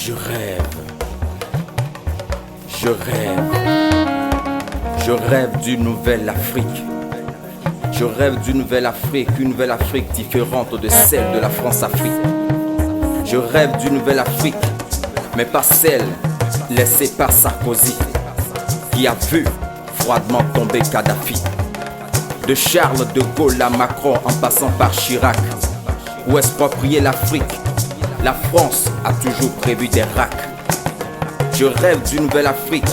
Je rêve, je rêve, je rêve d'une nouvelle Afrique. Je rêve d'une nouvelle Afrique, une nouvelle Afrique différente de celle de la France-Afrique. Je rêve d'une nouvelle Afrique, mais pas celle laissée par Sarkozy, qui a vu froidement tomber Kadhafi. De Charles de Gaulle à Macron en passant par Chirac, où exproprier l'Afrique, la France a toujours prévu des racks. Je rêve d'une nouvelle Afrique,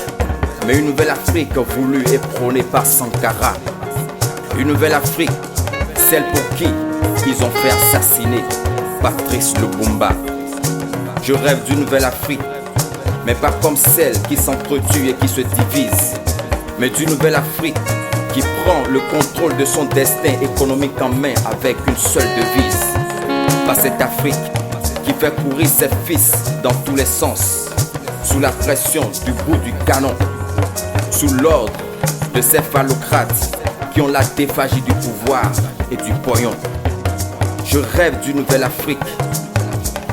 mais une nouvelle Afrique voulue et prônée par Sankara. Une nouvelle Afrique, celle pour qui ils ont fait assassiner Patrice Lumumba. Je rêve d'une nouvelle Afrique, mais pas comme celle qui s'entretue et qui se divise, mais d'une nouvelle Afrique qui prend le contrôle de son destin économique en main avec une seule devise. Pas cette Afrique qui fait courir ses fils dans tous les sens, sous la pression du bout du canon, sous l'ordre de ces phallocrates qui ont la défagie du pouvoir et du pognon. Je rêve d'une nouvelle Afrique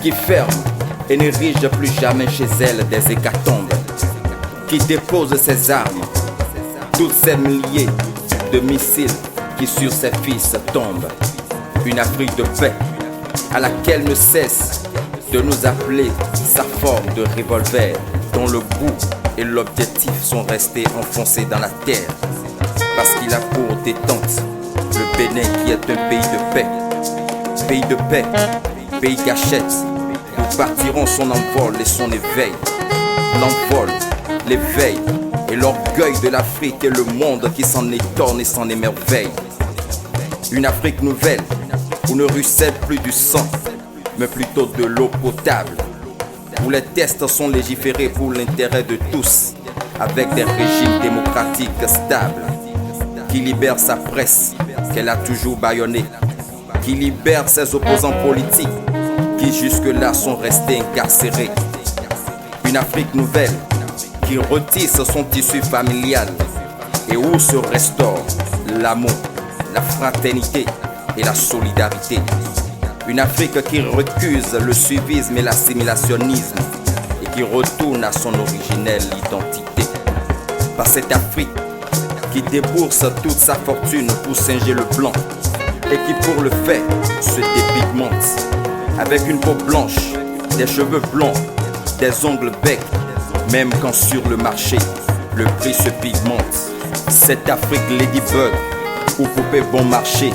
qui ferme et n'érige plus jamais chez elle des hécatombes, qui dépose ses armes, toutes ces milliers de missiles qui sur ses fils tombent. Une Afrique de paix à laquelle ne cesse de nous appeler sa forme de revolver, dont le bout et l'objectif sont restés enfoncés dans la terre, parce qu'il a pour détente le Bénin qui est un pays de paix. Pays de paix, pays gâchette, nous partirons son envol et son éveil. L'envol, l'éveil et l'orgueil de l'Afrique et le monde qui s'en étonne et s'en émerveille. Une Afrique nouvelle où ne ruisselle plus du sang, mais plutôt de l'eau potable, où les tests sont légiférés pour l'intérêt de tous, avec des régimes démocratiques stables, qui libère sa presse qu'elle a toujours bâillonnée, qui libère ses opposants politiques qui jusque-là sont restés incarcérés. Une Afrique nouvelle qui retisse son tissu familial et où se restaure l'amour, la fraternité et la solidarité. Une Afrique qui recuse le suivisme et l'assimilationnisme et qui retourne à son originelle identité. Par cette Afrique qui débourse toute sa fortune pour singer le blanc et qui pour le fait se dépigmente avec une peau blanche, des cheveux blonds, des ongles becs, même quand sur le marché le prix se pigmente. Cette Afrique ladybug ou poupée bon marché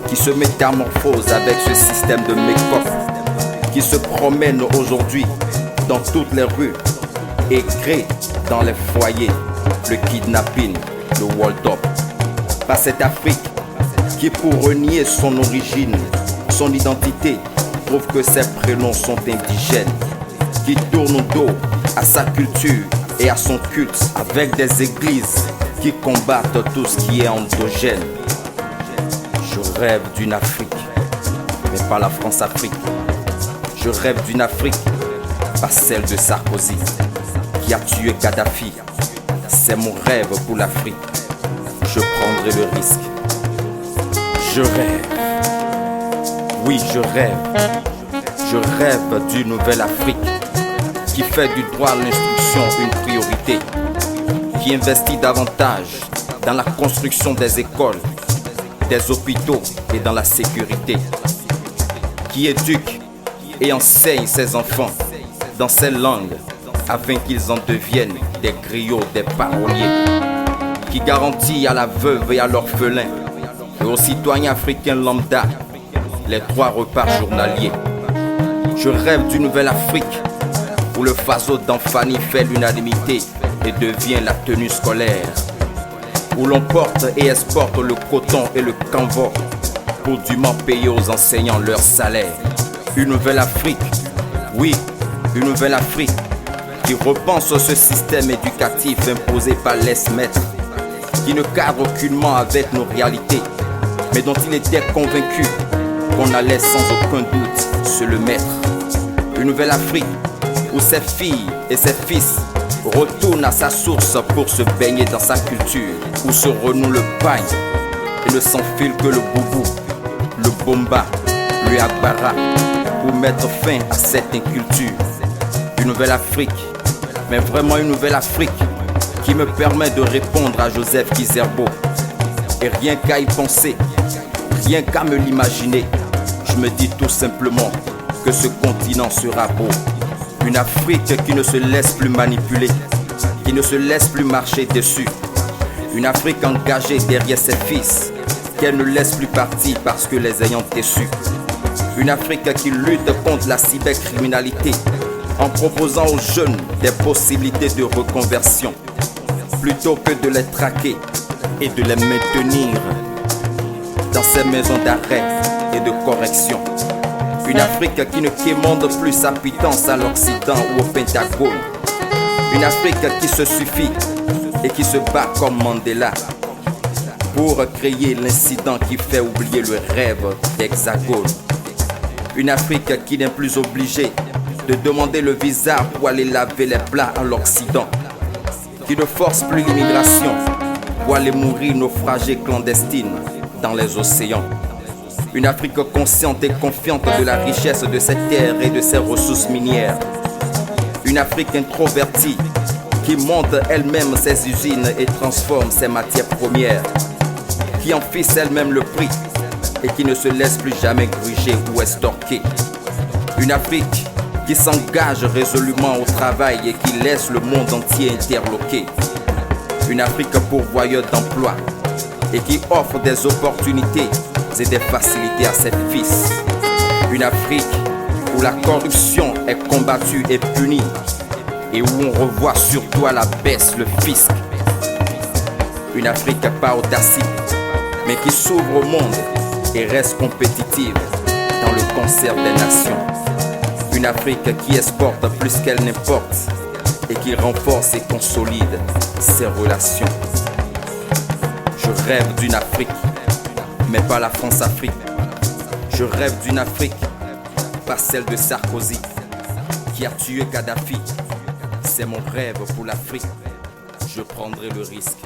qui se métamorphose avec ce système de make-up, qui se promène aujourd'hui dans toutes les rues et crée dans les foyers le kidnapping, le hold-up. Pas cette Afrique qui pour renier son origine, son identité, trouve que ses prénoms sont indigènes, qui tourne dos à sa culture et à son culte avec des églises qui combattent tout ce qui est endogène. Je rêve d'une Afrique, mais pas la France-Afrique. Je rêve d'une Afrique, pas celle de Sarkozy, qui a tué Kadhafi. C'est mon rêve pour l'Afrique. Je prendrai le risque. Je rêve. Oui, je rêve. Je rêve d'une nouvelle Afrique qui fait du droit à l'instruction une priorité, qui investit davantage dans la construction des écoles, des hôpitaux et dans la sécurité, qui éduque et enseigne ses enfants dans ces langues afin qu'ils en deviennent des griots, des paroliers, qui garantit à la veuve et à l'orphelin et aux citoyens africains lambda les 3 repas journaliers. Je rêve d'une nouvelle Afrique où le faso d'Anfani fait l'unanimité et devient la tenue scolaire, où l'on porte et exporte le coton et le canevas pour dûment payer aux enseignants leur salaire. Une nouvelle Afrique, oui, une nouvelle Afrique qui repense ce système éducatif imposé par les maîtres, qui ne cadre aucunement avec nos réalités, mais dont il était convaincu qu'on allait sans aucun doute se le mettre. Une nouvelle Afrique où ses filles et ses fils retournent à sa source pour se baigner dans sa culture, où se renoue le pagne et ne s'enfile que le boubou, le bomba, le agbara, pour mettre fin à cette inculture. Une nouvelle Afrique, mais vraiment une nouvelle Afrique qui me permet de répondre à Joseph Kizerbo. Et rien qu'à y penser, rien qu'à me l'imaginer, je me dis tout simplement que ce continent sera beau. Une Afrique qui ne se laisse plus manipuler, qui ne se laisse plus marcher dessus. Une Afrique engagée derrière ses fils, qu'elle ne laisse plus partir parce que les ayant déçus. Une Afrique qui lutte contre la cybercriminalité en proposant aux jeunes des possibilités de reconversion, plutôt que de les traquer et de les maintenir dans ces maisons d'arrêt et de correction. Une Afrique qui ne quémande plus sa pitance à l'Occident ou au Pentagone. Une Afrique qui se suffit et qui se bat comme Mandela pour créer l'incident qui fait oublier le rêve d'Hexagone. Une Afrique qui n'est plus obligée de demander le visa pour aller laver les plats à l'Occident, qui ne force plus l'immigration pour aller mourir naufragés clandestines dans les océans. Une Afrique consciente et confiante de la richesse de cette terre et de ses ressources minières. Une Afrique introvertie qui monte elle-même ses usines et transforme ses matières premières, qui en fixe elle-même le prix et qui ne se laisse plus jamais gruger ou estorquer. Une Afrique qui s'engage résolument au travail et qui laisse le monde entier interloqué. Une Afrique pourvoyeuse d'emplois et qui offre des opportunités et des facilités à ses fils. Une Afrique où la corruption est combattue et punie et où on revoit surtout à la baisse le fisc. Une Afrique pas audacique mais qui s'ouvre au monde et reste compétitive dans le concert des nations. Une Afrique qui exporte plus qu'elle n'importe et qui renforce et consolide ses relations. Je rêve d'une Afrique, mais pas la France-Afrique. Je rêve d'une Afrique, pas celle de Sarkozy, qui a tué Kadhafi. C'est mon rêve pour l'Afrique. Je prendrai le risque.